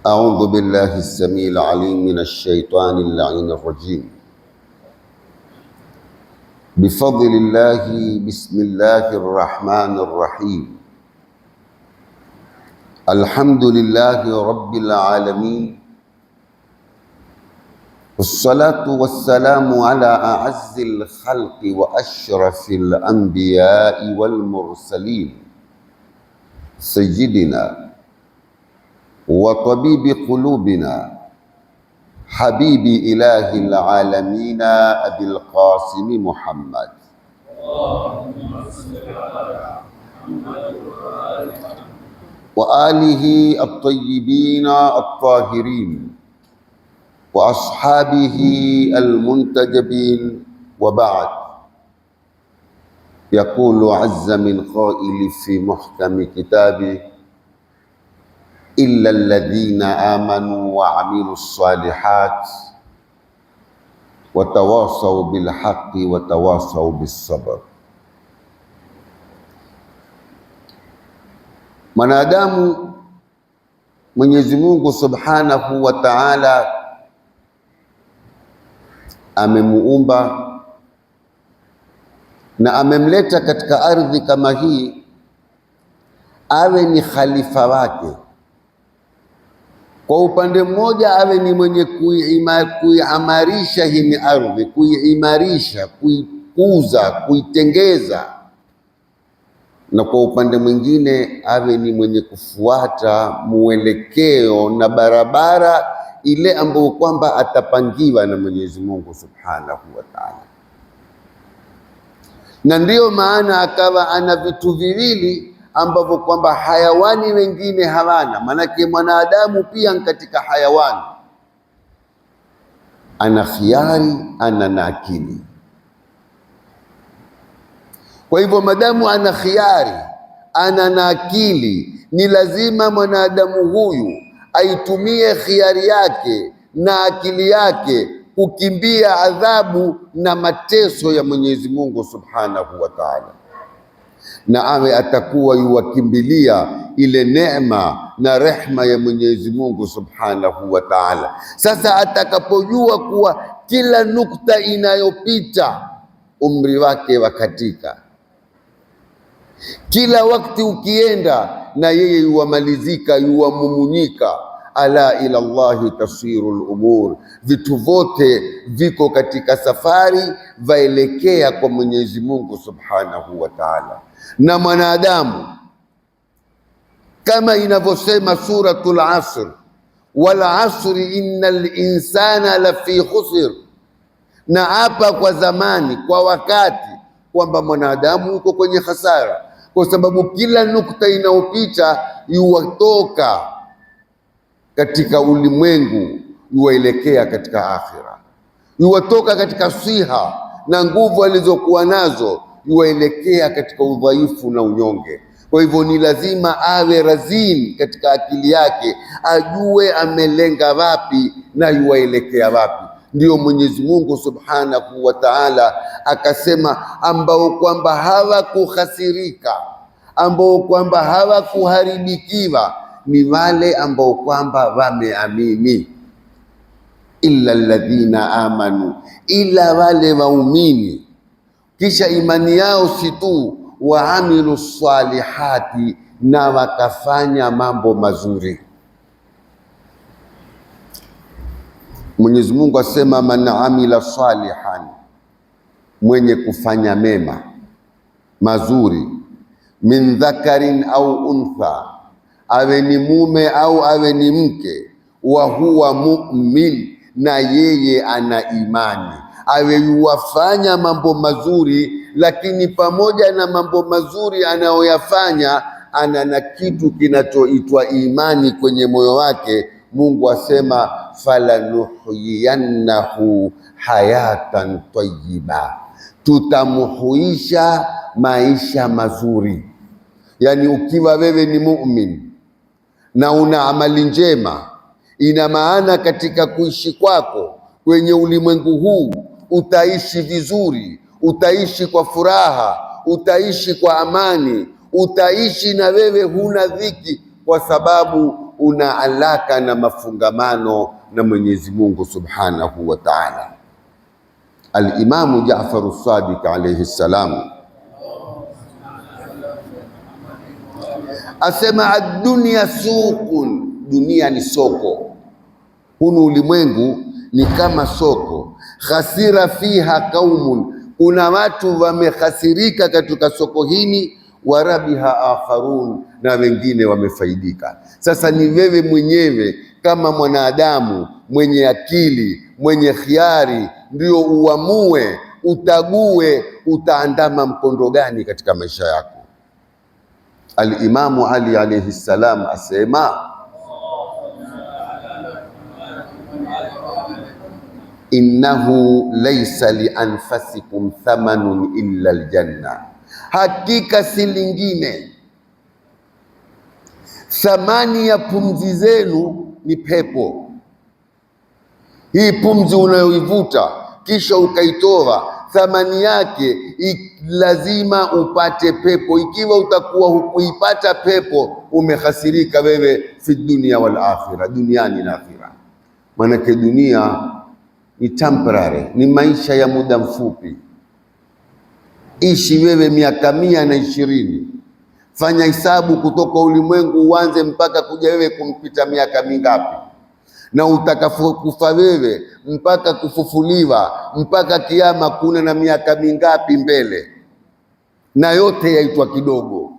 أعوذ بالله السميع العليم من الشيطان اللعين الرجيم. بفضل الله بسم الله الرحمن الرحيم. الحمد لله رب العالمين، والصلاة والسلام على أعز الخلق وأشرف الأنبياء والمرسلين، سيدنا وطبيب قلوبنا حبيب إله العالمين أبي القاسم محمد وآله الطيبين الطاهرين وأصحابه المنتجبين، وبعد. يقول عز من قائل في محكم كتابه: إلا الذين آمنوا وعملوا الصالحات وتواصوا بالحق وتواصوا بالصبر. Mwanadamu Mwenyezi Mungu Subhanahu wa Ta'ala amemuumba na amemleta katika ardhi kama hii awe ni khalifa wake. Kwa upande mmoja awe ni mwenye kuiamarisha hii ardhi, kuiimarisha, kuikuza, kuitengeza, na kwa upande mwingine awe ni mwenye kufuata mwelekeo na barabara ile ambayo kwamba atapangiwa na Mwenyezi Mungu Subhanahu wa Ta'ala. Na ndiyo maana akawa ana vitu viwili ambavyo kwamba hayawani wengine hawana. Manake mwanadamu pia katika hayawani ana khiari, ana na akili. Kwa hivyo madamu ana khiari, ana na akili, ni lazima mwanadamu huyu aitumie khiari yake na akili yake kukimbia adhabu na mateso ya Mwenyezi Mungu Subhanahu wa Ta'ala, na awe atakuwa yuwakimbilia ile neema na rehma ya Mwenyezi Mungu Subhanahu wa Ta'ala. Sasa atakapojua kuwa kila nukta inayopita umri wake wakatika, kila wakati ukienda na yeye yuwamalizika, yuwamumunyika. Ala ila Allahi tasiru lumur, vitu vote viko katika safari vaelekea kwa Mwenyezi Mungu Subhanahu wa Ta'ala. Na mwanadamu kama inavyosema suratul Asr, wal asri innal insana lafi khusr, na hapa kwa zamani, kwa wakati, kwamba mwanadamu uko kwenye hasara, kwa sababu kila nukta inayopita yuwatoka katika ulimwengu yuwaelekea katika akhira, yuwatoka katika siha na nguvu alizokuwa nazo yuwaelekea katika udhaifu na unyonge. Kwa hivyo ni lazima awe razin katika akili yake, ajue amelenga wapi na yuwaelekea wapi. Ndiyo Mwenyezi Mungu Subhanahu wa Ta'ala akasema, ambao kwamba hawakuhasirika, ambao kwamba hawakuharibikiwa ni wale ambao kwamba wameamini. Illa alladhina amanu, ila wale waumini, kisha imani yao si tu, waamilu salihati, na wakafanya mambo mazuri. Mwenyezi Mungu asema, man amila salihan, mwenye kufanya mema mazuri, min dhakarin au untha, awe ni mume au awe ni mke, wa huwa mu'min, na yeye ana imani. Awe yuwafanya mambo mazuri, lakini pamoja na mambo mazuri anayoyafanya ana na kitu kinachoitwa imani kwenye moyo wake. Mungu asema, falanuhyiyannahu hayatan tayyiba, tutamuhuisha maisha mazuri. Yani ukiwa wewe ni mu'min na una amali njema, ina maana katika kuishi kwako kwenye ulimwengu huu utaishi vizuri, utaishi kwa furaha, utaishi kwa amani, utaishi na wewe huna dhiki, kwa sababu una alaka na mafungamano na Mwenyezi Mungu Subhanahu wa Ta'ala. Al-Imamu Jaafar as-Sadiq alayhi salam asema ad-dunya suqun, dunia ni soko. Hunu ulimwengu ni kama soko. Khasira fiha qaumun, kuna watu wamekhasirika katika soko hili, warabiha akharun, na wengine wamefaidika. Sasa ni wewe mwenyewe kama mwanadamu mwenye akili, mwenye khiari, ndio uamue, utague utaandama mkondo gani katika maisha yako. Al-Imamu Ali alayhi salam asema innahu laysa li anfasikum thamanun illa aljanna, hakika si lingine thamani ya pumzi zenu ni pepo. Hii pumzi unayoivuta kisha ukaitoa, thamani yake lazima upate pepo. Ikiwa utakuwa hukuipata pepo, umehasirika wewe fi dunia wal akhirah, duniani na akhira. Manake dunia ni temporary, ni maisha ya muda mfupi. Ishi wewe miaka 120, fanya hisabu kutoka ulimwengu uanze mpaka kuja wewe kumpita miaka mingapi, na utakapokufa wewe mpaka kufufuliwa mpaka kiyama kuna na miaka mingapi mbele, na yote yaitwa kidogo.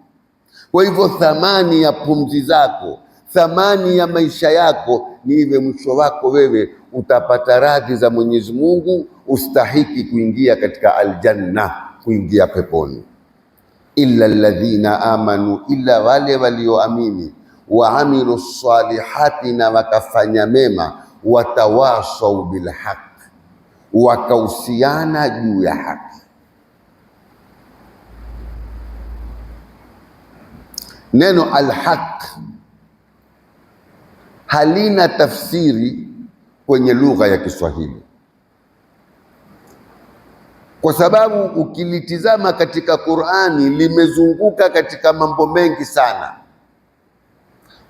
Kwa hivyo thamani ya pumzi zako, thamani ya maisha yako ni iwe mwisho wako wewe utapata radhi za Mwenyezi Mungu, ustahiki kuingia katika aljanna, kuingia peponi. Illa alladhina amanu, illa wale walioamini, wa amilu salihati, na wakafanya mema, watawasau bil haq, wakausiana juu ya haki. Neno alhaq halina tafsiri kwenye lugha ya Kiswahili, kwa sababu ukilitizama katika Qur'ani limezunguka katika mambo mengi sana.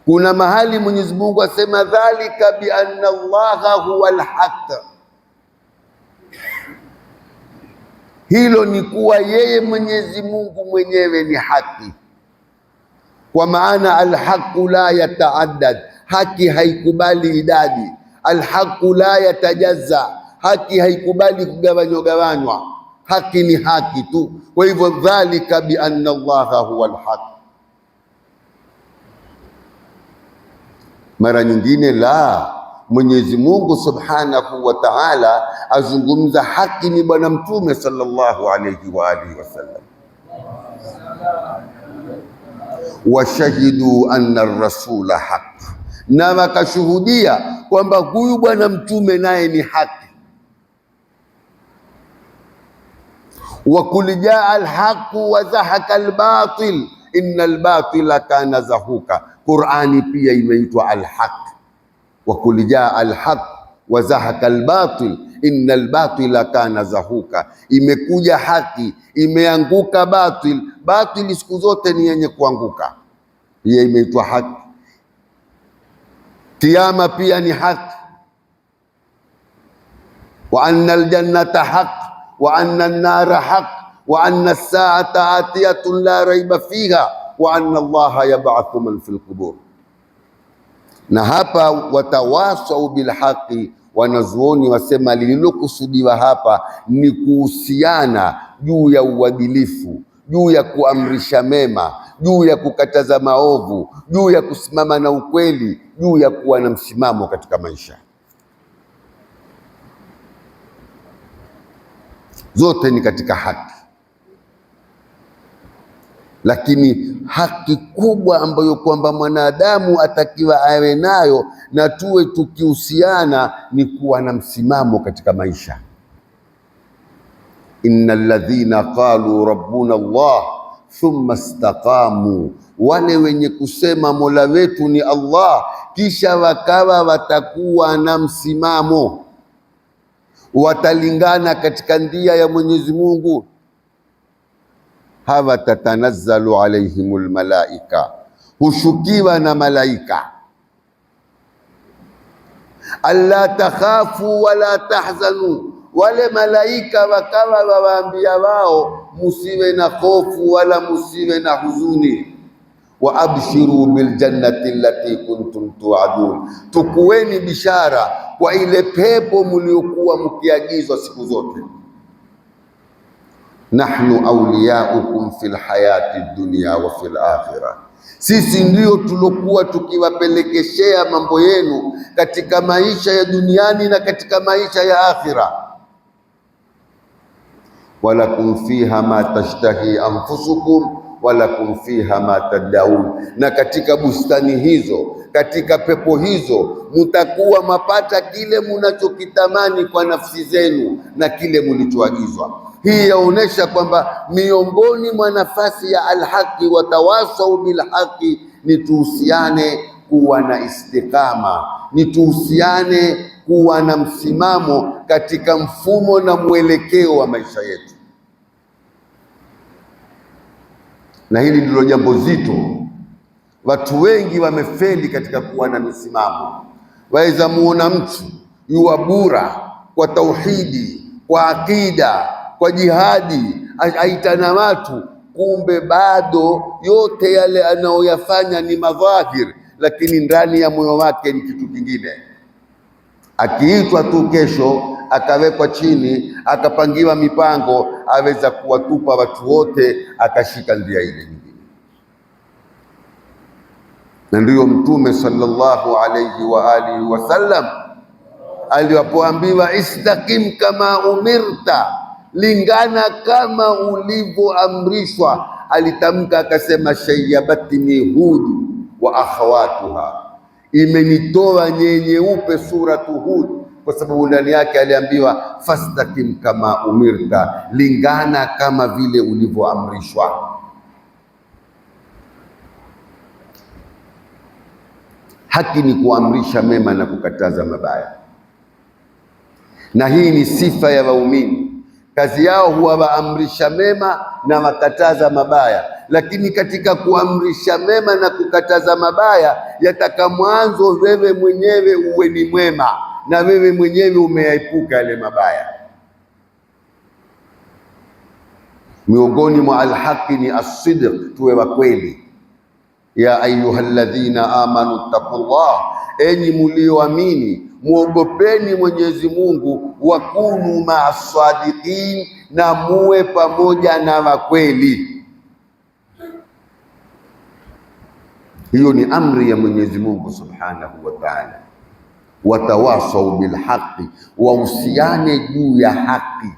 Kuna mahali Mwenyezi Mungu asema dhalika bi anna Allaha huwa alhaq, hilo ni kuwa yeye Mwenyezi Mungu mwenyewe ni haki. Kwa maana alhaqu la yataaddad, haki haikubali idadi. Alhaqu la yatajazza, haki haikubali kugawanywa. Haki ni haki tu. Kwa hivyo dhalika bi anna Allaha huwa alhaq. Mara nyingine la Mwenyezi Mungu Subhanahu wa Ta'ala azungumza haki ni Bwana Mtume sallallahu alayhi wa alihi wasallam, washahidu anna ar-rasula haq, na wakashuhudia kwamba huyu Bwana Mtume naye ni haki. Wa kul jaa al-haqu wa zahaka al-batil inna al-batila kana zahuka. Qur'ani pia imeitwa al-haq. Wa kul jaa al-haq wa zahaka al-batil inna al-batila kana zahuka. Imekuja haki, imeanguka batil. Batil siku zote ni yenye kuanguka, pia imeitwa haki. Kiyama pia ni haki. Wa anna al-jannata haq wa anna an-nara haq wa anna as-sa'ata atiyatun la raiba fiha wa anna Allaha yab'athu man fil qubur. Na hapa watawasau bil haqi, wanazuoni wasema lililokusudiwa hapa ni kuhusiana juu ya uadilifu, juu ya kuamrisha mema, juu ya kukataza maovu, juu ya kusimama na ukweli, juu ya kuwa na msimamo katika maisha. Zote ni katika haki, lakini haki kubwa ambayo kwamba mwanadamu atakiwa awe nayo na tuwe tukihusiana ni kuwa na msimamo katika maisha. Innal ladhina qalu rabbuna Allah thumma istaqamu, wale wenye kusema Mola wetu ni Allah kisha wakawa watakuwa na msimamo, watalingana katika ndia ya Mwenyezi Mungu. Hawa tatanazzalu alaihimul malaika, hushukiwa na malaika. alla takhafu wala tahzanu, wale malaika wakawa wawaambia wao musiwe na hofu wala musiwe na huzuni. Wa abshiru bil jannati allati kuntum tu'adun, tukueni bishara kwa ile pepo mliokuwa mkiagizwa siku zote. Nahnu awliyaukum fil hayati dunya wa fil akhirah, sisi ndio tulokuwa tukiwapelekeshea mambo yenu katika maisha ya duniani na katika maisha ya akhira. Walakum fiha ma tashtahi anfusukum walakum fiha ma tad'un, na katika bustani hizo, katika pepo hizo mutakuwa mapata kile munachokitamani kwa nafsi zenu na kile mulichoagizwa. Hii yaonesha kwamba miongoni mwa nafasi ya alhaqi wa tawasau bilhaqi ni tuhusiane kuwa na istiqama, ni tuhusiane kuwa na msimamo katika mfumo na mwelekeo wa maisha yetu. Na hili ndilo jambo zito. Watu wengi wamefeli katika kuwa na misimamo. Waweza muona mtu yuwabura kwa tauhidi, kwa akida, kwa jihadi, aitana watu, kumbe bado yote yale anayoyafanya ni madhahir, lakini ndani ya moyo wake ni kitu kingine. Akiitwa tu kesho, akawekwa chini, akapangiwa mipango, aweza kuwatupa watu wote, akashika njia ile nyingine. Na ndiyo Mtume sallallahu alayhi wa alihi wasallam alipoambiwa istaqim kama umirta, lingana kama ulivyoamrishwa, alitamka akasema shayyabatni Hud wa akhawatuha, imenitoa nyeupe suratu Hud, kwa sababu ndani yake aliambiwa fastaqim kama umirta, lingana kama vile ulivyoamrishwa. Haki ni kuamrisha mema na kukataza mabaya, na hii ni sifa ya waumini. Kazi yao huwa waamrisha mema na wakataza mabaya, lakini katika kuamrisha mema na kukataza mabaya yataka mwanzo wewe mwenyewe uwe ni mwema na wewe mwenyewe umeepuka yale mabaya. Miongoni mwa alhaqi ni as-sidq, tuwe wa kweli. Ya ayyuhalladhina amanu taqullah, enyi mulioamini muogopeni Mwenyezi Mungu, wakunu ma'as-sadiqin, na muwe pamoja na wakweli. Hiyo ni amri ya Mwenyezi Mungu subhanahu wa ta'ala. Watawasau bilhaqi, wahusiane juu ya haki.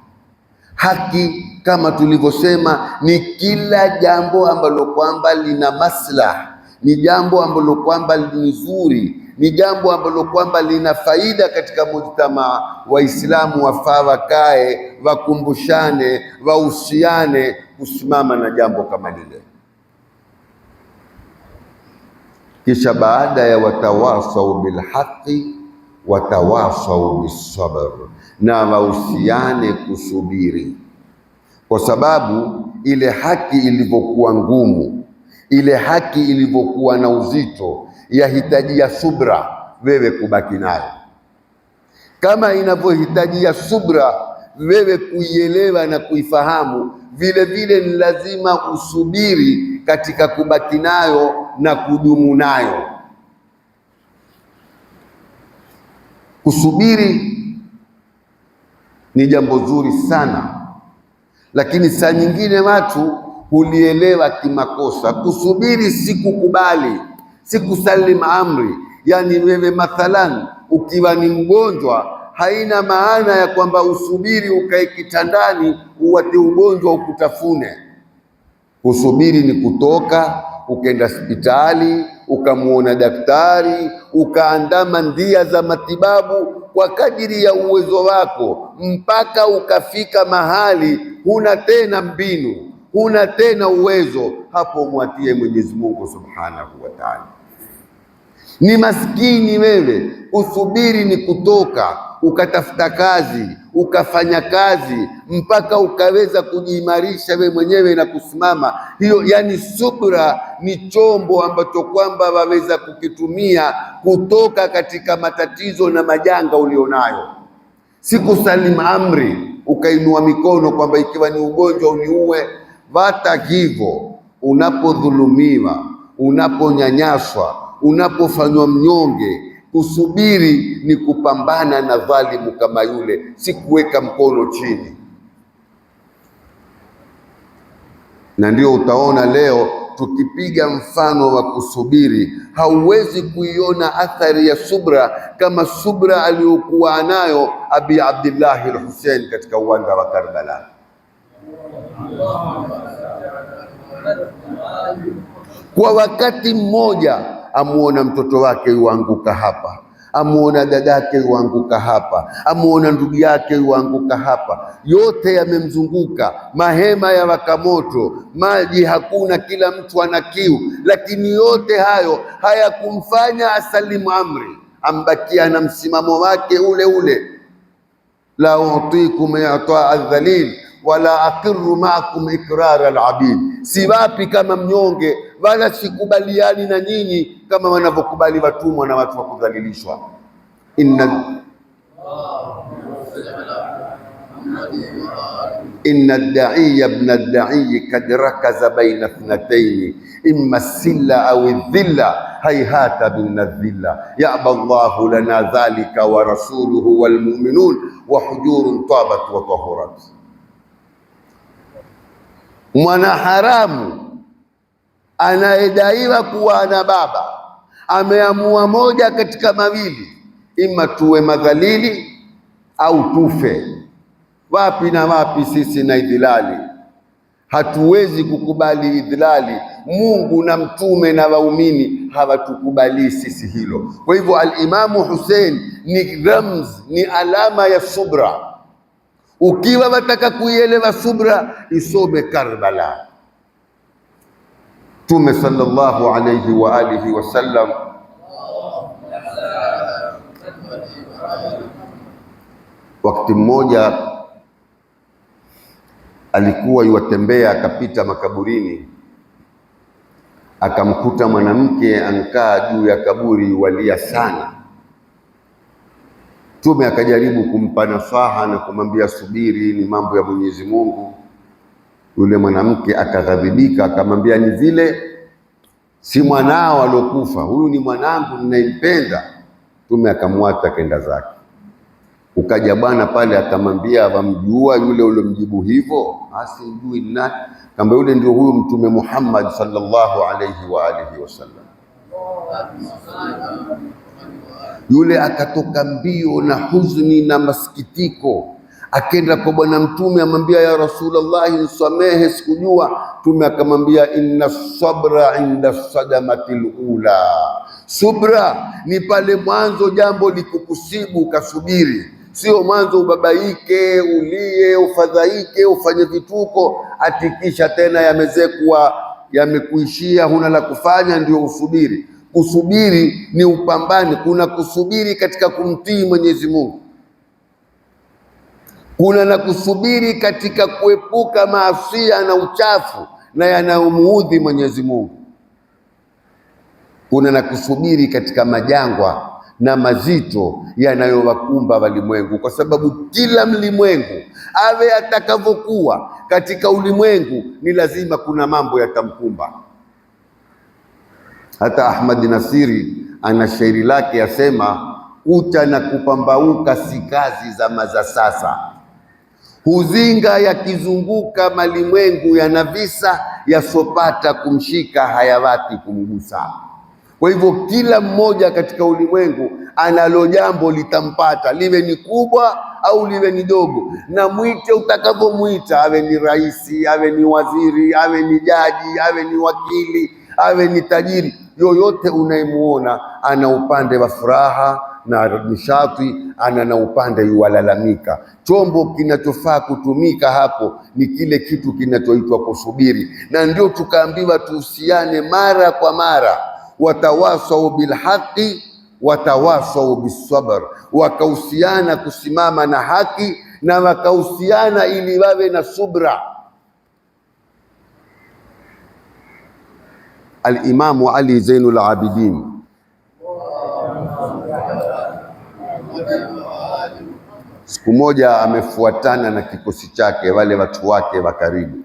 Haki kama tulivyosema ni kila jambo ambalo kwamba lina maslaha, ni jambo ambalo kwamba ni zuri, ni jambo ambalo kwamba lina faida katika mujtamaa. Waislamu wafaa wakae, wakumbushane, wahusiane kusimama na jambo kama lile. Kisha baada ya watawasau bilhaqi watawasau bisabr, na wahusiane kusubiri, kwa sababu ile haki ilivyokuwa ngumu, ile haki ilivyokuwa na uzito, yahitajia subra wewe kubaki nayo, kama inavyohitajia subra wewe kuielewa na kuifahamu, vile vile ni lazima usubiri katika kubaki nayo na kudumu nayo. Kusubiri ni jambo zuri sana, lakini saa nyingine watu hulielewa kimakosa. Kusubiri si kukubali, si kusalim amri. Yani wewe mathalan ukiwa ni mgonjwa, haina maana ya kwamba usubiri ukae kitandani uwate ugonjwa ukutafune. Kusubiri ni kutoka ukenda hospitali, ukamuona daktari, ukaandama ndia za matibabu kwa kadiri ya uwezo wako, mpaka ukafika mahali huna tena mbinu, huna tena uwezo. Hapo mwatie Mwenyezi Mungu subhanahu wa ta'ala. Ni maskini wewe. Usubiri ni kutoka ukatafuta kazi, ukafanya kazi mpaka ukaweza kujiimarisha we mwenyewe na kusimama. Hiyo yani subra ni chombo ambacho kwamba waweza kukitumia kutoka katika matatizo na majanga ulionayo, si kusalim amri ukainua mikono kwamba ikiwa ni ugonjwa uniue. Vata hivyo, unapodhulumiwa, unaponyanyaswa, unapofanywa mnyonge, kusubiri ni kupambana na dhalimu kama yule, si kuweka mkono chini. Na ndio utaona leo tukipiga mfano wa kusubiri, hauwezi kuiona athari ya subra kama subra aliyokuwa nayo Abi Abdillah al-Hussein katika uwanja wa Karbala. Kwa wakati mmoja amuona mtoto wake yuanguka hapa, amuona dadake yuanguka hapa, amuona ndugu yake yuanguka hapa, yote yamemzunguka, mahema ya wakamoto, maji hakuna, kila mtu ana kiu, lakini yote hayo hayakumfanya asalimu amri, ambakia na msimamo wake ule ule, la utikum yata aldhalil wala aqirru ma'akum ikrar alabid, si wapi kama mnyonge, wala sikubaliani na nyinyi kama wanavyokubali watumwa na watu wa kudhalilishwa. inna ad-da'iya ibn ad-da'i kad rakaza baina ithnatayn imma silla au dhilla hayhata bin dhilla ya'ba Allahu lana dhalika wa rasuluhu wal mu'minun wa hujurun tabat wa tahurat. Mwanaharamu anayedaiwa kuwa ana baba ameamua moja katika mawili, ima tuwe madhalili au tufe. Wapi na wapi sisi na idhilali? Hatuwezi kukubali idhilali. Mungu na mtume na waumini hawatukubali sisi hilo. Kwa hivyo al-Imamu Hussein ni ramz, ni alama ya subra. Ukiwa wataka kuielewa subra, isome Karbala. Mtume sallallahu alayhi wa alihi wasallam wakati mmoja alikuwa yuwatembea, akapita makaburini, akamkuta mwanamke ankaa juu ya kaburi walia sana. Mtume akajaribu kumpa nasaha na kumwambia subiri, ni mambo ya Mwenyezi Mungu. Yule mwanamke akaghadhibika, akamwambia ni vile si mwanao alokufa, huyu ni mwanangu ninayempenda. Mtume akamwacha kenda zake. Ukaja bwana pale akamwambia, wamjua yule uliomjibu hivyo? Asimjui. Nani? Kamba yule ndio huyu Mtume Muhammad sallallahu alayhi wa alihi wasallam. Yule akatoka mbio na huzuni na masikitiko, akenda kwa bwana Mtume, amwambia ya Rasulullah, nisamehe, sikujua. Mtume akamwambia inna sabra inda sadamatil ula, subra ni pale mwanzo jambo likukusibu ukasubiri, sio mwanzo ubabaike, ulie, ufadhaike, ufanye vituko, atikisha tena yamezekuwa yamekuishia, huna la kufanya, ndio usubiri. Kusubiri ni upambane. Kuna kusubiri katika kumtii Mwenyezi Mungu, kuna na kusubiri katika kuepuka maasiya na uchafu na yanayomuudhi Mwenyezi Mungu, kuna na kusubiri katika majangwa na mazito yanayowakumba walimwengu, kwa sababu kila mlimwengu awe atakavyokuwa katika ulimwengu ni lazima kuna mambo yatamkumba. Hata Ahmad Nasiri ana shairi lake yasema, kucha na kupambauka si kazi za sasa, huzinga yakizunguka malimwengu yana visa, yasopata kumshika hayawati kumgusa. Kwa hivyo kila mmoja katika ulimwengu analo jambo litampata, liwe ni kubwa au liwe ni dogo, na mwite utakavyomwita, awe ni raisi, awe ni waziri, awe ni jaji, awe ni wakili, awe ni tajiri, yoyote unayemuona ana upande wa furaha na nishati, ana na upande yuwalalamika. Chombo kinachofaa kutumika hapo ni kile kitu kinachoitwa kusubiri, na ndio tukaambiwa tuhusiane mara kwa mara, watawasau bilhaqi watawasau bisabr, wakahusiana kusimama na haki na wakahusiana ili wawe na subra. Al-Imamu Ali Zainul Abidin siku moja amefuatana na kikosi chake, wale watu wake wa karibu.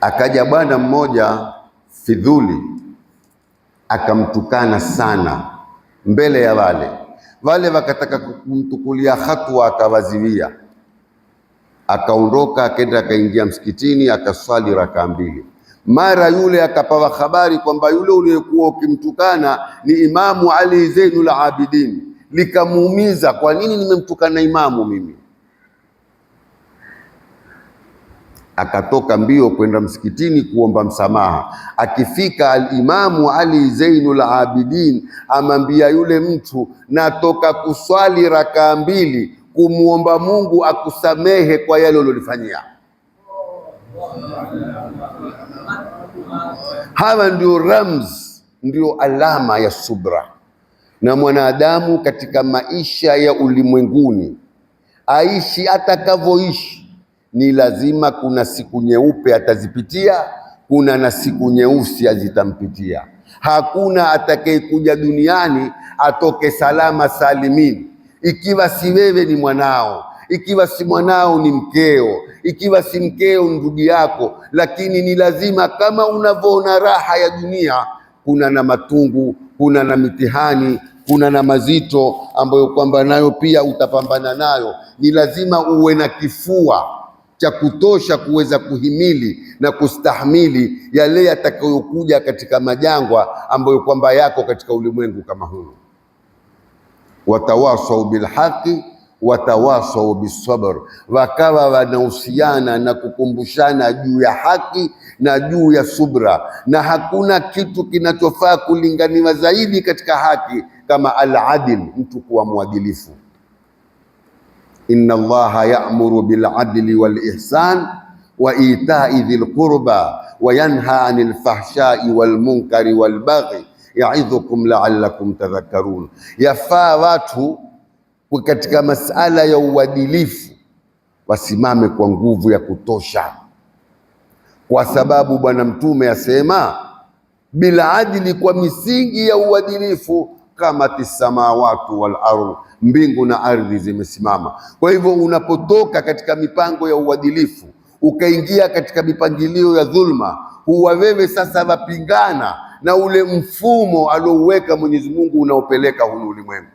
Akaja bwana mmoja fidhuli, akamtukana sana mbele ya wale wakataka kumtukulia hatua, akawaziwia, akaondoka, akaenda akaingia msikitini, akaswali rakaa 2. Mara yule akapawa habari kwamba yule uliyekuwa ukimtukana ni Imamu Ali Zainul Abidin. Likamuumiza, kwa nini nimemtukana imamu mimi? Akatoka mbio kwenda msikitini kuomba msamaha. Akifika al-Imamu Ali Zainul Abidin amwambia yule mtu, natoka kuswali rakaa 2 kumuomba Mungu akusamehe kwa yale ulilofanyia. Hawa ndio ramz, ndio alama ya subra. Na mwanadamu katika maisha ya ulimwenguni, aishi atakavyoishi, ni lazima kuna siku nyeupe atazipitia, kuna na siku nyeusi azitampitia. Hakuna atakayekuja duniani atoke salama salimini. Ikiwa si wewe ni mwanao, ikiwa si mwanao ni mkeo, ikiwa si mkeo ndugu yako. Lakini ni lazima, kama unavyoona raha ya dunia, kuna na matungu, kuna na mitihani, kuna na mazito ambayo kwamba nayo pia utapambana nayo. Ni lazima uwe na kifua cha kutosha kuweza kuhimili na kustahimili yale yatakayokuja katika majangwa ambayo kwamba yako katika ulimwengu kama huu. Watawasau bilhaqi watawasau bisabr, wakawa wanahusiana na kukumbushana juu ya haki na juu ya subra. Na hakuna kitu kinachofaa kulinganiwa zaidi katika haki kama al-adl, mtu kuwa mwadilifu. Inna Allaha ya'muru bil adli wal ihsan wa ita'i dhil qurba wa yanha 'anil fahsha'i wal munkari wal baghi ya'idhukum la'allakum tadhakkarun. Yafaa watu katika masala ya uadilifu wasimame kwa nguvu ya kutosha, kwa sababu Bwana Mtume asema bila adili, kwa misingi ya uadilifu, kama tisamawati wal ardh, mbingu na ardhi zimesimama. Kwa hivyo unapotoka katika mipango ya uadilifu ukaingia katika mipangilio ya dhulma, huwa wewe sasa wapingana na ule mfumo aliouweka Mwenyezi Mungu unaopeleka huu ulimwengu.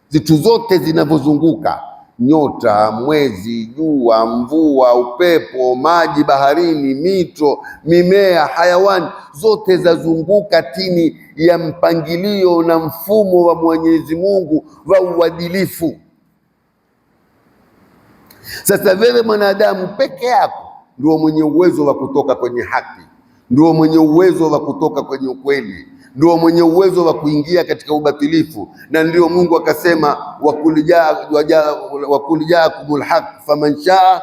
Zitu zote zinavyozunguka, nyota, mwezi, jua, mvua, upepo, maji baharini, mito, mimea, hayawani, zote zazunguka chini ya mpangilio na mfumo wa Mwenyezi Mungu wa uadilifu. Sasa wewe mwanadamu peke yako ndio mwenye uwezo wa kutoka kwenye haki, ndio mwenye uwezo wa kutoka kwenye ukweli, ndio mwenye uwezo wa kuingia katika ubatilifu. Na ndio Mungu akasema, wakul jaakumul haq faman shaa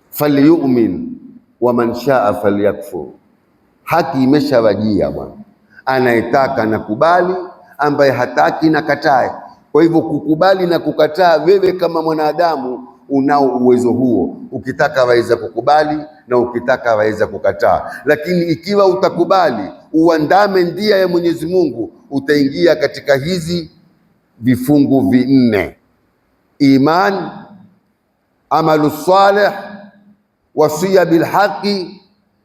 falyu'min wa man shaa falyakfur. Haki imeshawajia bwana, anayetaka na kubali, ambaye hataki na katae. Kwa hivyo kukubali na kukataa, wewe kama mwanadamu unao uwezo huo. Ukitaka waweza kukubali na ukitaka waweza kukataa. Lakini ikiwa utakubali uandame ndia ya Mwenyezi Mungu, utaingia katika hizi vifungu 4: iman, amalu salih, wasia bilhaqi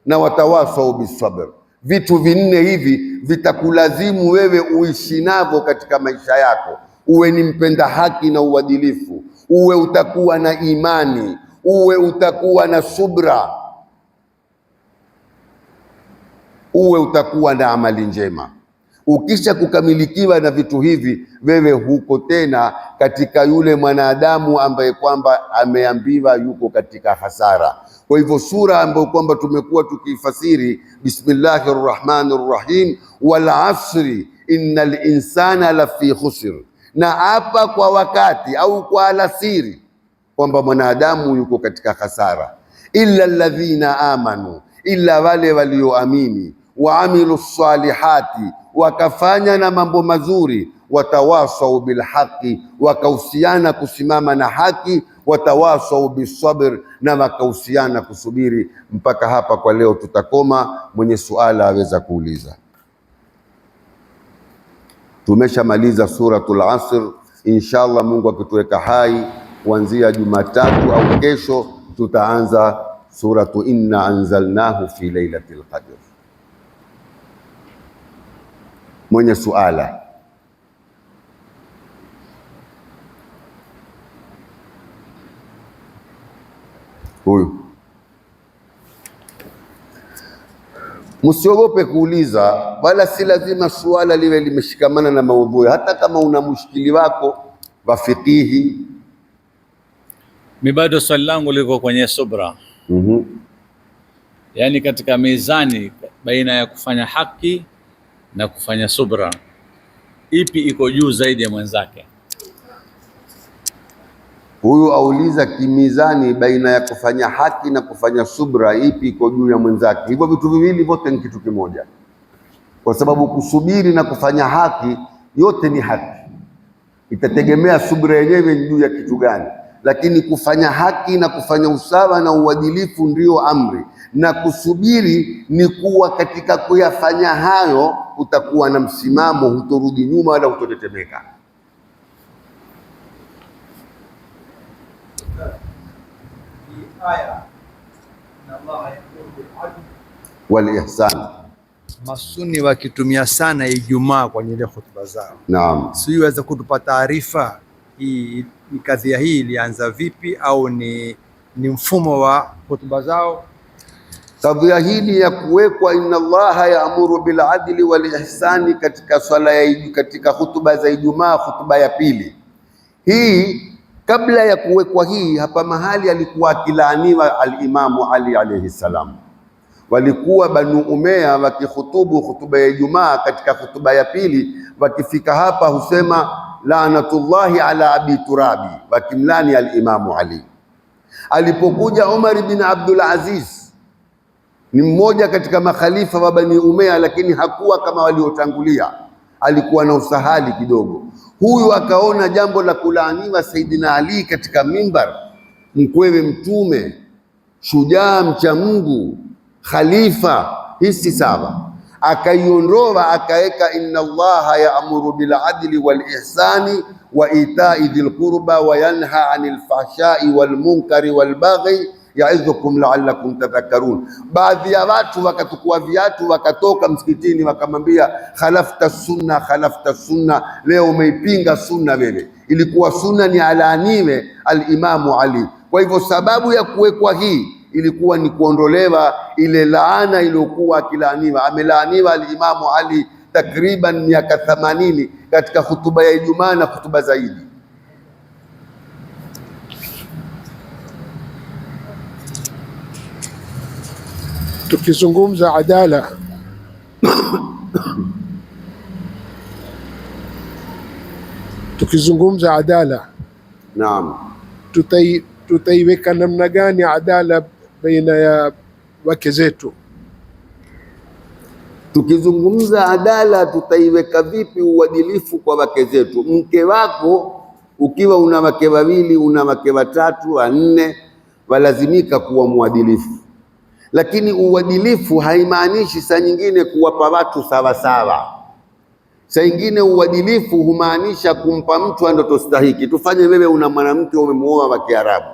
na watawasau bisabr. Vitu 4 hivi vitakulazimu wewe uishi navyo katika maisha yako. Uwe ni mpenda haki na uadilifu, uwe utakuwa na imani, uwe utakuwa na subra, uwe utakuwa na amali njema. Ukisha kukamilikiwa na vitu hivi, wewe huko tena katika yule mwanadamu ambaye kwamba ameambiwa yuko katika hasara. Kwa hivyo sura ambayo kwamba tumekuwa tukifasiri, bismillahir rahmanir rahim, wal asri innal insana lafi khusr, na hapa kwa wakati au kwa alasiri kwamba mwanadamu yuko katika hasara. Illa alladhina amanu, illa wale walioamini, wa amilu salihati, wakafanya na mambo mazuri, watawasau bilhaqi, wakahusiana kusimama na haki, watawasau bisabr, na wakahusiana kusubiri. Mpaka hapa kwa leo tutakoma. Mwenye suala aweza kuuliza. Tumeshamaliza suratul Asr. Inshallah, Mungu akituweka hai, kuanzia Jumatatu au kesho tutaanza suratu inna anzalnahu fi lailatul qadr. Mwenye suala. Huyu. Msiogope kuuliza, wala si lazima suala liwe limeshikamana na maudhui. Hata kama una mushkili wako wa fikihi. Mimi bado swali langu liko kwenye subra. Yaani katika mizani baina ya kufanya haki na kufanya subra, ipi iko juu zaidi ya mwenzake? Huyu auliza kimizani baina ya kufanya haki na kufanya subra, ipi iko juu ya mwenzake? Hivyo vitu viwili vyote ni kitu kimoja, kwa sababu kusubiri na kufanya haki yote ni haki. Itategemea subra yenyewe ni juu ya kitu gani, lakini kufanya haki na kufanya usawa na uadilifu ndio amri, na kusubiri ni kuwa katika kuyafanya hayo utakuwa na msimamo, hutorudi nyuma wala hutotetemeka. Wal ihsan. Masuni wakitumia sana Ijumaa kwenye ile hutuba zao. Naam. Siweza kutupa taarifa hii kadhia hii ilianza vipi, au ni mfumo wa hutuba zao? Kadhia hii ya kuwekwa inna Allaha yaamuru bil adli wal ihsani katika swala ya katika hutuba za Ijumaa, hutuba ya pili hii. Kabla ya kuwekwa hii, hapa mahali alikuwa akilaaniwa al-Imamu Ali alayhi salam. Walikuwa Banu Umayya wakihutubu hutuba ya Ijumaa, katika hutuba ya pili wakifika hapa husema laanatullahi ala abi turabi, wakimlani al-Imamu Ali. Alipokuja Umar bin Abdul Aziz, ni mmoja katika makhalifa wa Bani Umayya, lakini hakuwa kama waliotangulia, alikuwa na usahali kidogo. Huyu akaona jambo la kulaaniwa Saidina Ali katika mimbar, mkwewe Mtume, shujaa, mcha Mungu, khalifa, hisi sawa. Akaiondoa akaweka inna Allaha yaamuru bil adli wal ihsani wa itai dhil qurba wa yanha anil fahshai wal munkari wal baghi yaidhukum la'allakum tadhakkarun. Baadhi ya watu wakatukua viatu wakatoka msikitini wakamwambia khalafta sunna, khalafta sunna, leo umeipinga sunna wewe. Ilikuwa sunna ni alaaniwe al-Imamu Ali. Kwa hivyo sababu ya kuwekwa hii ilikuwa ni kuondolewa ile laana iliyokuwa akilaaniwa. Amelaaniwa al-Imamu Ali takriban miaka 80 katika hutuba ya Ijumaa na hutuba zaidi. Tukizungumza adala tukizungumza adala, naam, tutaiweka namna gani adala baina ya wake zetu? Tukizungumza adala, tutaiweka vipi uadilifu kwa wake zetu? Mke wako ukiwa una wake wawili, una wake watatu, wanne, walazimika kuwa mwadilifu. Lakini uadilifu haimaanishi saa nyingine kuwapa watu sawa sawa. Saa nyingine uadilifu humaanisha kumpa mtu anatostahiki. Tufanye wewe una mwanamke umemuoa wa Kiarabu,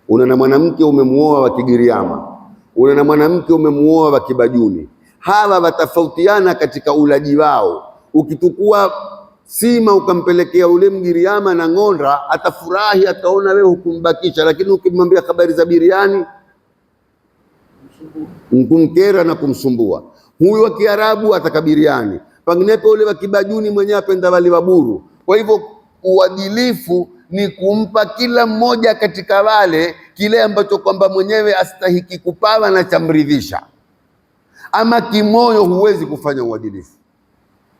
una na mwanamke umemuoa wa Kigiriama, una na mwanamke umemuoa wa Kibajuni. Hawa watafautiana katika ulaji wao. Ukitukua sima ukampelekea ule Mgiriama na ng'onda, atafurahi, ataona wewe hukumbakisha. Lakini ukimwambia habari za biriani, kumkera na kumsumbua. Huyu wa Kiarabu atakabiriani, panginepo ule wa Kibajuni mwenyewe apenda wali wa buru. Kwa hivyo uadilifu ni kumpa kila mmoja katika wale kile ambacho kwamba mwenyewe astahiki kupawa na chamridhisha. Ama kimoyo huwezi kufanya uadilifu,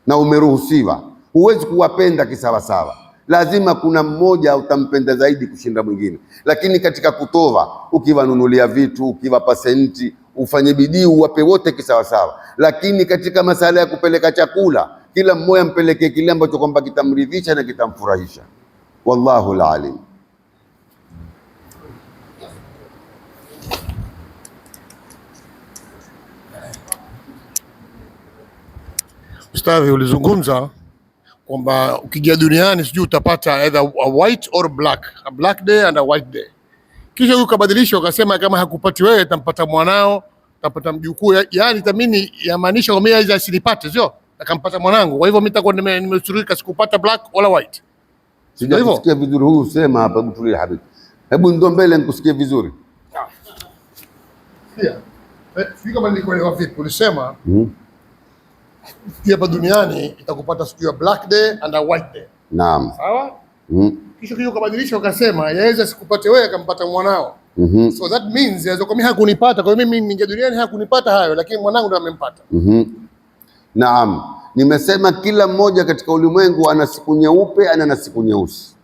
na umeruhusiwa. Huwezi kuwapenda kisawasawa, lazima kuna mmoja utampenda zaidi kushinda mwingine. Lakini katika kutoa, ukiwanunulia vitu, ukiwapa senti, ufanye bidii uwape wote kisawasawa. Lakini katika masala ya kupeleka chakula, kila mmoja mpelekee kile ambacho kwamba kitamridhisha na kitamfurahisha. Wallahu alalim. Ustadhi, ulizungumza kwamba ukija duniani sijui utapata either a white or black, a black day and a white day, kisha ukabadilisha ukasema kama hakupati wewe tampata mwanao, tampata mjukuu. Yani tamini yamaanisha kwa mimi hizo asinipate, sio akampata mwanangu, kwa hivyo mimi nitakuwa nimesurika sikupata black wala white. Sijakusikia vizuri, huyu sema hapa. Hebu tulia habibi, hebu ndo mbele nikusikie vizuri. Sio kama nilikuelewa vipi ulisema hapa duniani itakupata siku ya black day and a white day. Naam. Sawa? Kisha ukabadilisha ukasema yaweza sikupate wewe akampata mwanao. So that means yaweza kwa mimi hakunipata, kwa mimi ninge duniani hakunipata hayo, lakini mwanangu ndo amempata. Naam. Nimesema kila mmoja katika ulimwengu ana siku nyeupe, ana na siku nyeusi.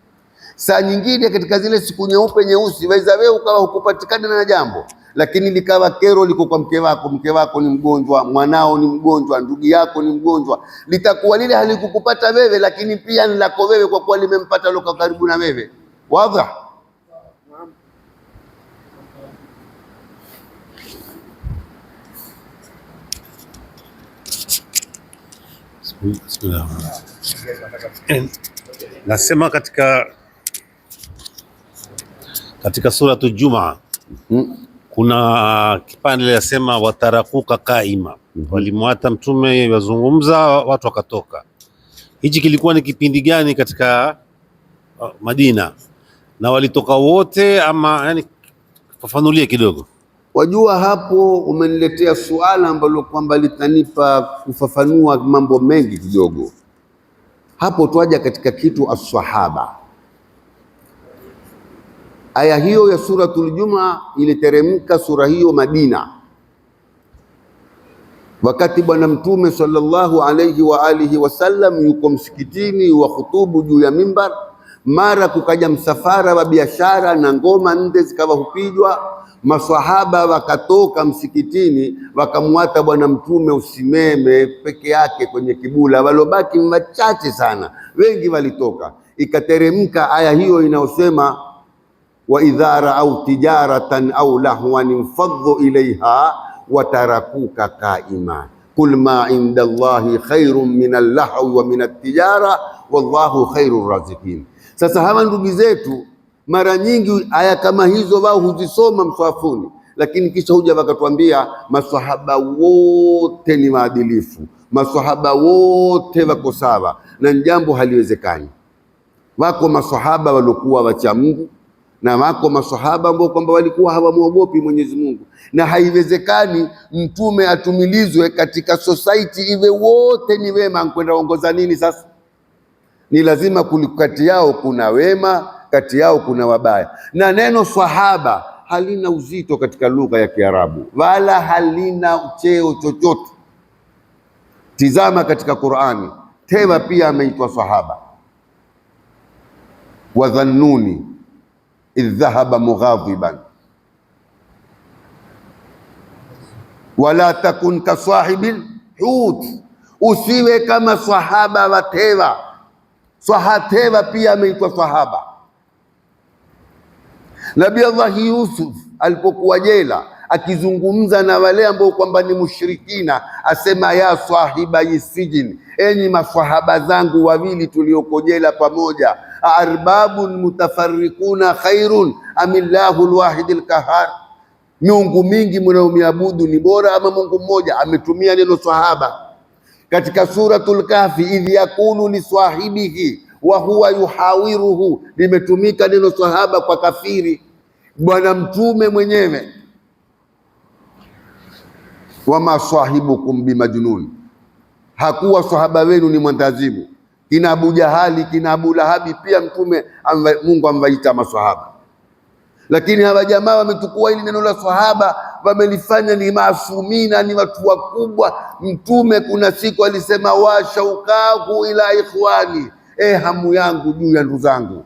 Saa nyingine katika zile siku nyeupe nyeusi waweza wewe ukawa hukupatikana na jambo, lakini likawa kero liko kwa mke wako ni mgonjwa, mwanao ni mgonjwa, ndugu yako ni mgonjwa, litakuwa lile halikukupata wewe, lakini pia ni lako wewe kwa kuwa limempata liko karibu na wewe. Wazi? Nasema katika suratu Jumaa kuna kipande yasema watarakuka kaima, walimwata mtume wazungumza watu wakatoka. Hichi kilikuwa ni kipindi gani katika Madina na walitoka wote ama, yani fafanulie kidogo. Wajua, hapo umeniletea suala ambalo kwamba litanipa kufafanua mambo mengi kidogo. Hapo twaja katika kitu as-sahaba. Aya hiyo ya suratul Jumaa iliteremka sura hiyo Madina, wakati bwana mtume sallallahu alayhi wa alihi wasallam yuko msikitini wa khutubu juu ya mimbar. Mara kukaja msafara wa biashara na ngoma nde zikawa hupigwa. Maswahaba wakatoka msikitini wakamwata bwana mtume usimeme peke yake kwenye kibula, walobaki machache sana, wengi walitoka. Ikateremka aya hiyo inayosema wa idha ra'aw tijaratan aw lahwan infaddu ilayha wa tarakuka qaima kul ma inda Allahi khairun min al-lahwi wa min at-tijara wallahu khairur raziqin. Sasa hawa ndugu zetu mara nyingi aya kama hizo wao huzisoma mswafuni, lakini kisha huja wakatuambia maswahaba wote ni maadilifu, maswahaba wote wako sawa, na jambo haliwezekani. Wako maswahaba waliokuwa wacha Mungu na wako maswahaba ambao kwamba walikuwa hawamwogopi Mwenyezi Mungu, na haiwezekani mtume atumilizwe katika society iwe wote ni wema. Kwenda ongoza nini sasa? Ni lazima kati yao kuna wema, kati yao kuna wabaya. Na neno swahaba halina uzito katika lugha ya Kiarabu wala halina cheo chochote. Tizama katika Qur'ani, Tewa pia ameitwa sahaba. Wa dhannuni idh dhahaba mughadiban wala takun ka sahibil hut, usiwe kama sahaba wa Tewa. Tewa pia ameitwa sahaba. Nabii Allah Yusuf alipokuwa jela akizungumza na wale ambao kwamba ni mushrikina, asema ya sahiba yisijin, enyi maswahaba zangu wawili tulioko jela pamoja, arbabun mutafarriquna khairun amillahu alwahid alqahar, miungu mingi mnaomiabudu ni bora ama Mungu mmoja? Ametumia neno sahaba. Katika suratul Kahfi, idh yakulu li sahibihi wa huwa yuhawiruhu, limetumika neno sahaba kwa kafiri. Bwana mtume mwenyewe, wama sahibukum bimajnun, hakuwa sahaba wenu ni mwandazimu. Kina Abu Jahali, kina Abu Lahabi pia mtume Mungu amwaita maswahaba, lakini hawa jamaa wametukua hili neno la sahaba wamelifanya ni maasumina, ni watu wakubwa. Mtume kuna siku alisema washaukahu ila ikhwani, hamu yangu juu ya ndugu zangu.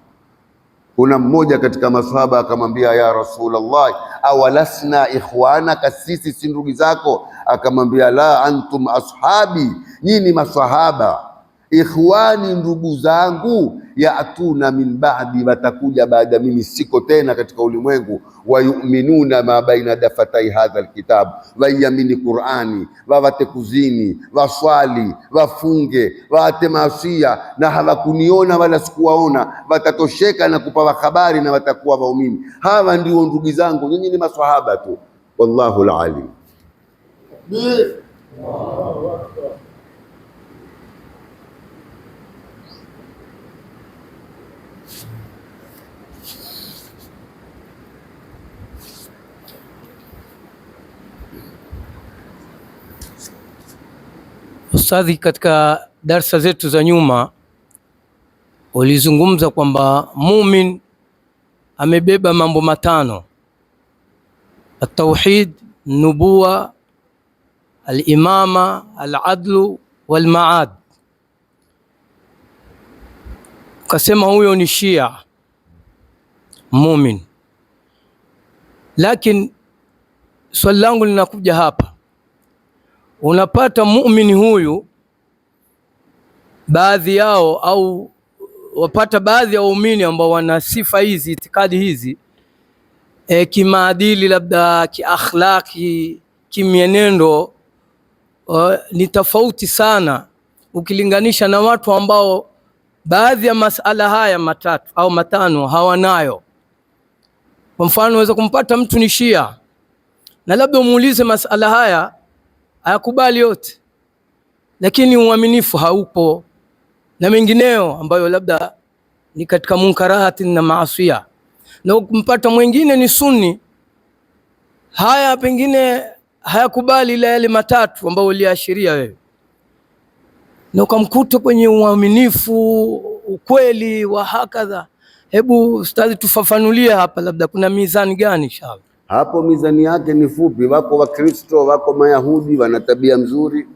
Kuna mmoja katika masahaba akamwambia, ya Rasulullah, awalasna ikhwanaka, sisi si ndugu zako? Akamwambia, la antum ashabi, nyinyi masahaba. ikhwani, ndugu zangu, yaatuna min ba'di, watakuja baada mimi siko tena katika ulimwengu, wayuminuna ma baina dafatai hadha alkitab, waiamini Qur'ani, wawate kuzini, waswali, wafunge, waate maasia, na hawakuniona wala sikuwaona, watatosheka na kupawa habari na watakuwa waumini. Hawa ndio ndugu zangu, nyinyi ni maswahaba tu. Wallahu alalim. Ustadhi, katika darsa zetu za nyuma ulizungumza kwamba mumin amebeba mambo matano: at-tauhid, nubuwa, al-imama, al-adlu wal-maad. Ukasema huyo ni Shia mumin, lakini swali langu linakuja hapa, unapata muumini huyu baadhi yao, au wapata baadhi ya waumini ambao wana sifa hizi, itikadi hizi, kimaadili, labda kiakhlaki, kimienendo, ni tofauti sana ukilinganisha na watu ambao baadhi ya masala haya matatu au matano hawanayo. Kwa mfano, unaweza kumpata mtu ni Shia na labda umuulize masala haya hayakubali yote, lakini uaminifu haupo na mengineo ambayo labda ni katika munkarati na maasiya. Na ukimpata mwingine ni Sunni, haya pengine hayakubali ila yale matatu ambayo uliashiria wewe, na ukamkuta kwenye uaminifu, ukweli wa hakadha. Hebu ustadhi, tufafanulie hapa, labda kuna mizani gani inshallah? Hapo mizani yake ni fupi. Wako Wakristo, wako Mayahudi, wana tabia mzuri,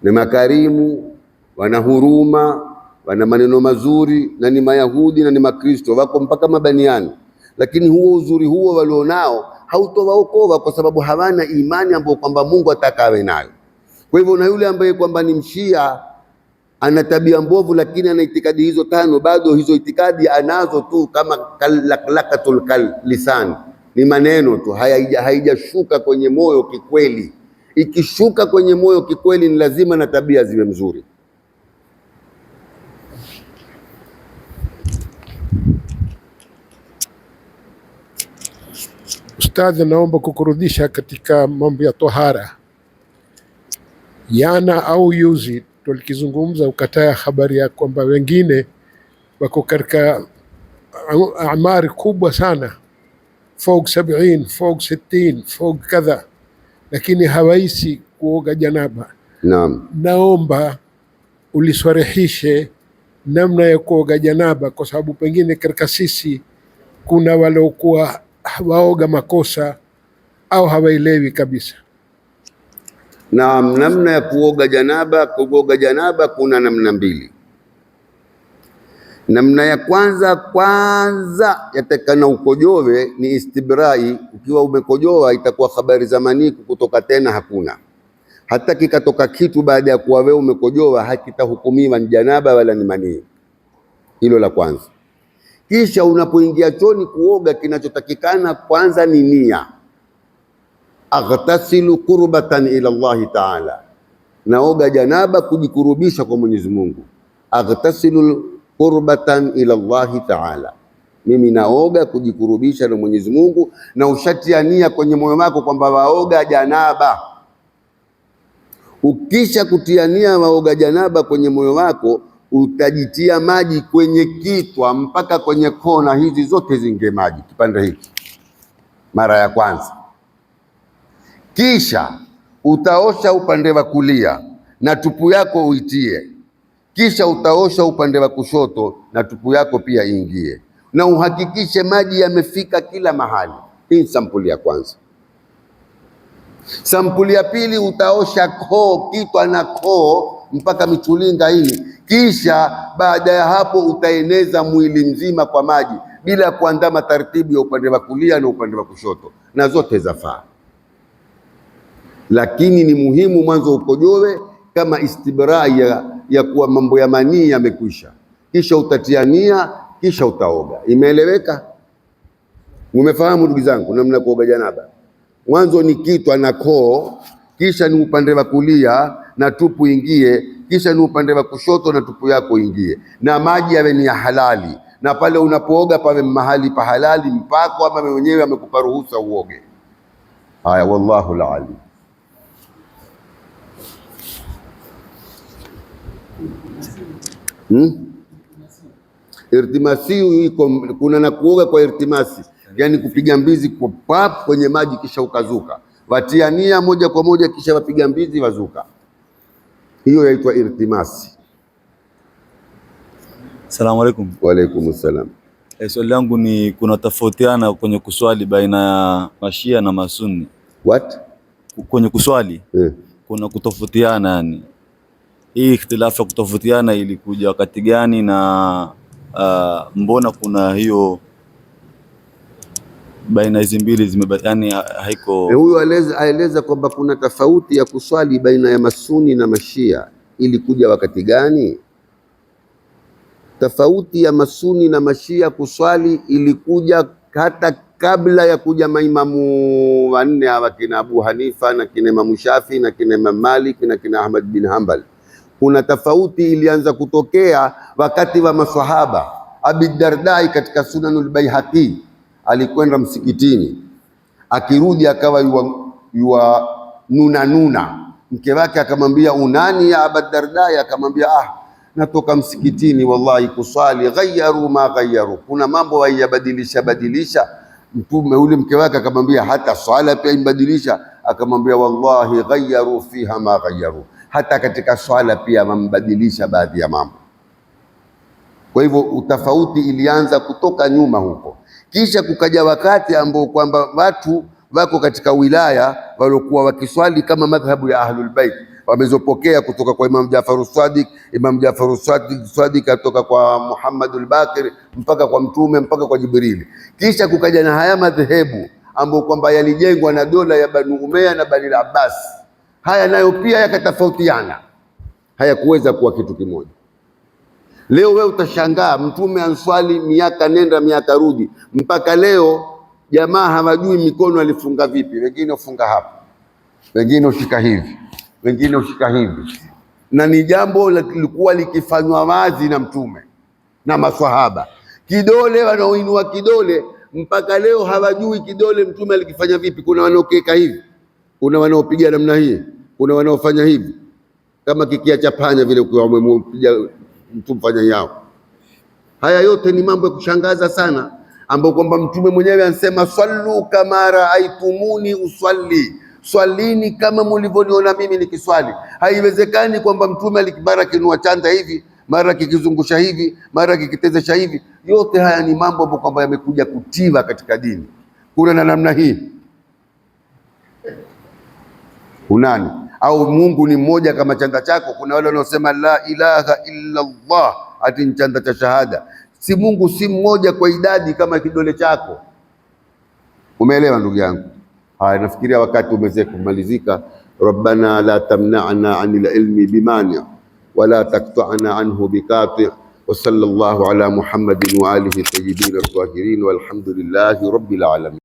ni makarimu, wana huruma, wana maneno mazuri, na ni Mayahudi na ni Makristo, wako mpaka mabaniani. Lakini huo uzuri huo walionao hautowaokoa, kwa sababu hawana imani ambayo kwamba Mungu atakawe nayo. Kwa hivyo, na yule ambaye kwamba ni Mshia ana tabia mbovu, lakini ana itikadi hizo tano, bado hizo itikadi anazo tu kama lakatul lisan, ni maneno tu, haijashuka kwenye moyo kikweli. Ikishuka kwenye moyo kikweli, ni lazima na tabia ziwe mzuri. Ustadhi, naomba kukurudisha katika mambo ya tohara. Jana au yuzi tulikizungumza, ukataya habari ya kwamba wengine wako katika amari kubwa sana, fog 70, fog 60, fog kadha, lakini hawaisi kuoga janaba. Naam, naomba uliswarihishe namna ya kuoga janaba, kwa sababu pengine katika sisi kuna waliokuwa waoga makosa au hawaelewi kabisa. Naam, namna ya kuoga janaba. Kuoga janaba kuna namna mbili. Namna ya kwanza yatakana ukojowe, ni istibrai. Ukiwa umekojoa itakuwa habari za manii kutoka tena hakuna. Hata kikatoka kitu baada ya kuwa wewe umekojoa, hakitahukumiwa ni janaba wala ni manii. Hilo la kwanza. Kisha unapoingia choni kuoga, kinachotakikana kwanza ni nia. Aghtasilu qurbatan ila Allah ta'ala, naoga janaba kujikurubisha kwa Mwenyezi Mungu. Aghtasilu qurbatan ila Allah ta'ala, mimi naoga kujikurubisha na Mwenyezi Mungu, na ushatia nia kwenye moyo wako kwamba waoga janaba. Ukisha kutia nia waoga janaba kwenye moyo wako, utajitia maji kwenye kitwa mpaka kwenye kona hizi zote zinge maji, kipande hiki mara ya kwanza. Kisha utaosha upande wa kulia na tupu yako uitie. Kisha utaosha upande wa kushoto na tupu yako pia iingie, na uhakikishe maji yamefika kila mahali. Hii ni sampuli ya kwanza. Sampuli ya pili, utaosha koo, kitwa na koo mpaka michulinga hii. Kisha baada ya hapo utaeneza mwili mzima kwa maji bila kuandama taratibu ya upande wa kulia na upande wa kushoto, na zote zafaa. Lakini ni muhimu mwanzo ukojoe kama istibrai ya kuwa mambo ya manii yamekwisha, kisha utatia nia, kisha utaoga. Imeeleweka? Umefahamu ndugu zangu namna kuoga janaba? Mwanzo ni kitwa na koo, kisha ni upande wa kulia na tupu ingie, kisha ni upande wa kushoto na tupu yako ingie, na maji yawe ni ya halali, na pale unapooga pawe mahali pa halali mpako, ama mwenyewe amekupa ruhusa uoge. Haya, wallahu alalim. Irtimasi iko, kuna na kuoga kwa irtimasi, yani kupiga mbizi kwa pap kwenye maji kisha ukazuka, watia nia moja kwa moja kisha wapiga mbizi wazuka, hiyo yaitwa irtimasi. Asalamu alaykum. Wa alaykum assalam. Swali langu ni kuna tofautiana kwenye kuswali baina ya mashia na masuni. What? Kwenye kuswali kuna kutofautiana, yani hii ikhtilafu ya kutofautiana ilikuja wakati gani, na mbona kuna hiyo baina hizi mbili yani haiko? Huyo aeleza kwamba kuna tofauti ya kuswali baina ya masuni na mashia, ilikuja wakati gani? Tofauti ya masuni na mashia kuswali ilikuja hata kabla ya kuja maimamu wanne hawa, kina Abu Hanifa na kina Imamu Shafi na kina Imam Malik na kina Ahmad bin Hanbal. Kuna tofauti ilianza kutokea wakati wa maswahaba. Abi Dardai katika Sunanul Baihaqi alikwenda msikitini, akirudi akawa yua nuna. Mke wake akamwambia, unani ya Abi Dardai? Akamwambia, natoka msikitini wallahi kuswali, ghayaru ma ghayaru, kuna mambo waiyabadilisha. Mtume ule mke wake akamwambia, hata swala pia imbadilisha? Akamwambia, wallahi ghayaru fiha ma ghayaru, hata katika swala pia wambadilisha baadhi ya mambo. Kwa hivyo utofauti ilianza kutoka nyuma huko, kisha kukaja wakati ambao kwamba watu wako katika wilaya waliokuwa wakiswali kama madhhabu ya Ahlul Bait wamezopokea kutoka kwa Imam Jafaru Sadiq. Imam Jafaru Sadiq atoka kwa Muhammadul Baqir mpaka kwa Mtume mpaka kwa Jibrili. Kisha kukaja na haya madhehebu ambao kwamba yalijengwa na dola ya Banu Umayya na Bani Abbas. Haya nayo pia yakatofautiana, hayakuweza kuwa kitu kimoja. Leo wewe utashangaa, Mtume answali miaka nenda miaka rudi, mpaka leo jamaa hawajui mikono alifunga vipi. Wengine ufunga hapa, wengine ushika hivi, wengine ushika hivi, na ni jambo lilikuwa likifanywa wazi na Mtume na maswahaba. Kidole wanaoinua kidole mpaka leo hawajui kidole Mtume alikifanya vipi. Kuna wanaokeka hivi, kuna wanaopiga namna hii, kuna wanaofanya hivi kama kikia cha panya vile, ukiwa umempiga mtu mfanya yao. Haya yote ni mambo ya kushangaza sana, ambao kwamba Mtume mwenyewe anasema, sallu kama raaitumuni usalli, swalini kama mlivyoniona mimi nikiswali. Haiwezekani kwamba Mtume alikibara kinua chanda hivi, mara kikizungusha hivi, mara kikitezesha hivi. Yote haya ni mambo ambayo kwamba yamekuja kutiwa katika dini. Kuna na namna hii unani au Mungu ni mmoja kama chanda chako. Kuna wale wanaosema la ilaha illa Allah ati ni chanda cha shahada. Si Mungu si mmoja kwa idadi kama kidole chako. Umeelewa ndugu yangu? Haya, nafikiria wakati umeweza kumalizika. Rabbana la tamna'na 'anil ilmi bimani' wa la taqta'na anhu biqati'. Wa sallallahu ala Muhammadin wa alihi tayyibin at-tahirin walhamdulillahi rabbil alamin.